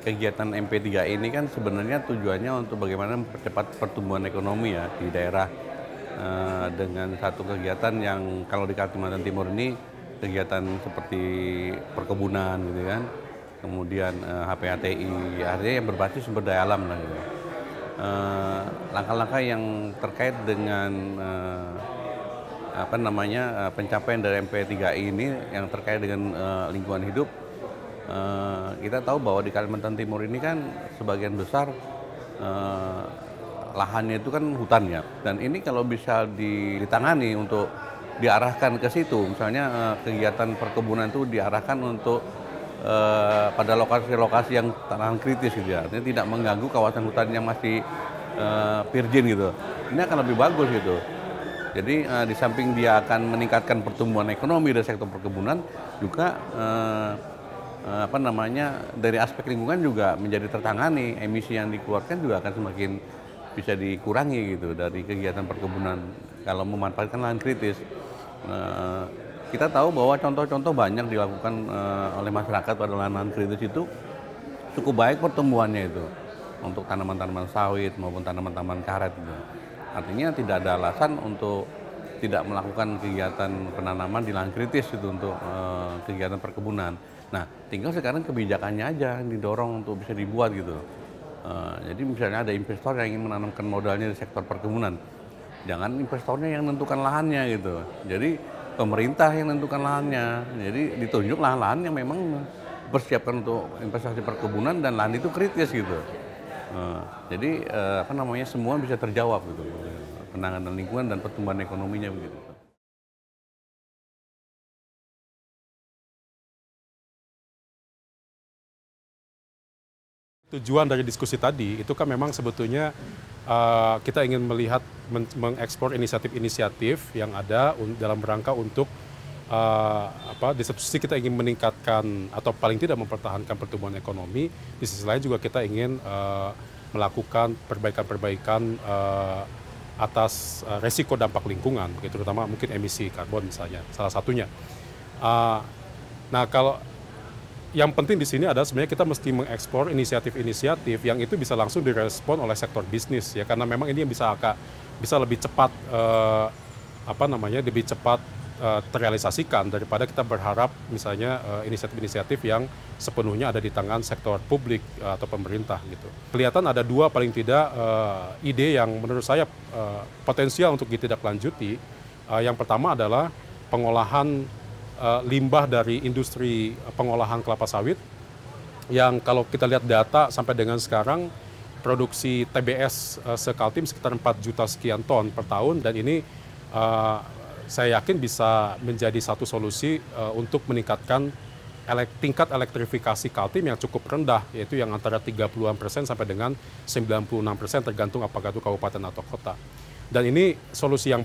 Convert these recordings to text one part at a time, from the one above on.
Kegiatan MP3 ini kan sebenarnya tujuannya untuk bagaimana mempercepat pertumbuhan ekonomi ya di daerah dengan satu kegiatan yang kalau di Kalimantan Timur ini kegiatan seperti perkebunan gitu kan, kemudian HPHTI, artinya yang berbasis sumber daya alam lah gitu. Langkah-langkah yang terkait dengan pencapaian dari MP3I ini yang terkait dengan lingkungan hidup. Kita tahu bahwa di Kalimantan Timur ini kan sebagian besar lahannya itu kan hutan ya, dan ini kalau bisa ditangani untuk diarahkan ke situ, misalnya kegiatan perkebunan itu diarahkan untuk pada lokasi-lokasi yang lahan kritis gitu ya, artinya tidak mengganggu kawasan hutan yang masih virgin gitu. Ini akan lebih bagus gitu. Jadi di samping dia akan meningkatkan pertumbuhan ekonomi dari sektor perkebunan, juga dari aspek lingkungan juga menjadi tertangani, emisi yang dikeluarkan juga akan semakin bisa dikurangi gitu dari kegiatan perkebunan kalau memanfaatkan lahan kritis. Kita tahu bahwa contoh-contoh banyak dilakukan oleh masyarakat pada lahan kritis itu cukup baik pertumbuhannya itu untuk tanaman-tanaman sawit maupun tanaman-tanaman karet gitu. Artinya tidak ada alasan untuk tidak melakukan kegiatan penanaman di lahan kritis itu untuk kegiatan perkebunan. Nah, tinggal sekarang kebijakannya aja yang didorong untuk bisa dibuat gitu. Jadi misalnya ada investor yang ingin menanamkan modalnya di sektor perkebunan, jangan investornya yang menentukan lahannya gitu. Jadi pemerintah yang menentukan lahannya. Jadi ditunjuk lahan-lahan yang memang persiapkan untuk investasi perkebunan dan lahan itu kritis gitu. Jadi semua bisa terjawab gitu, penanganan lingkungan dan pertumbuhan ekonominya begitu. Tujuan dari diskusi tadi itu kan memang sebetulnya kita ingin melihat mengeksplor inisiatif-inisiatif yang ada dalam rangka untuk di satu sisi kita ingin meningkatkan atau paling tidak mempertahankan pertumbuhan ekonomi, di sisi lain juga kita ingin melakukan perbaikan-perbaikan atas resiko dampak lingkungan, terutama mungkin emisi karbon misalnya, salah satunya. Nah, kalau yang penting di sini adalah sebenarnya kita mesti mengeksplor inisiatif-inisiatif yang itu bisa langsung direspon oleh sektor bisnis ya, karena memang ini yang bisa lebih cepat lebih cepat terrealisasikan daripada kita berharap misalnya inisiatif-inisiatif yang sepenuhnya ada di tangan sektor publik atau pemerintah gitu. Kelihatan ada dua paling tidak ide yang menurut saya potensial untuk ditindaklanjuti. Yang pertama adalah pengolahan limbah dari industri pengolahan kelapa sawit yang kalau kita lihat data sampai dengan sekarang produksi TBS sekaltim sekitar 4 juta sekian ton per tahun, dan ini saya yakin bisa menjadi satu solusi untuk meningkatkan tingkat elektrifikasi Kaltim yang cukup rendah, yaitu yang antara 30% sampai dengan 96% tergantung apakah itu kabupaten atau kota. Dan ini solusi yang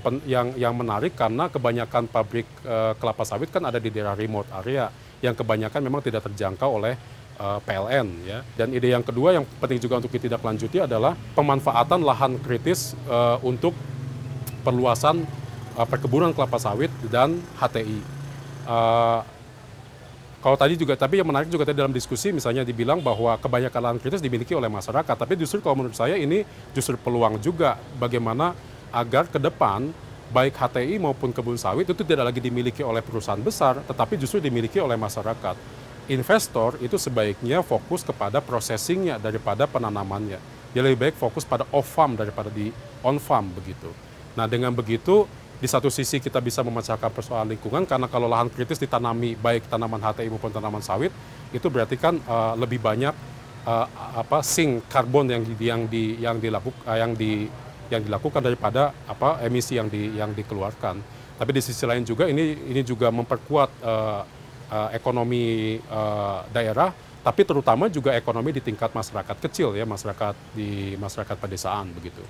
menarik karena kebanyakan pabrik kelapa sawit kan ada di daerah remote area yang kebanyakan memang tidak terjangkau oleh PLN ya. Dan ide yang kedua yang penting juga untuk ditindaklanjuti adalah pemanfaatan lahan kritis untuk perluasan perkebunan kelapa sawit dan HTI. Kalau tadi juga, tapi yang menarik juga tadi dalam diskusi misalnya dibilang bahwa kebanyakan lahan kritis dimiliki oleh masyarakat, tapi justru kalau menurut saya ini justru peluang juga bagaimana agar ke depan baik HTI maupun kebun sawit itu tidak lagi dimiliki oleh perusahaan besar, tetapi justru dimiliki oleh masyarakat. Investor itu sebaiknya fokus kepada processingnya daripada penanamannya. Dia lebih baik fokus pada off-farm daripada di on-farm begitu. Nah, dengan begitu di satu sisi kita bisa memecahkan persoalan lingkungan, karena kalau lahan kritis ditanami baik tanaman HTI maupun tanaman sawit, itu berarti kan lebih banyak sink karbon yang dilakukan daripada emisi yang dikeluarkan. Tapi di sisi lain juga ini juga memperkuat ekonomi daerah, tapi terutama juga ekonomi di tingkat masyarakat kecil ya, masyarakat pedesaan begitu.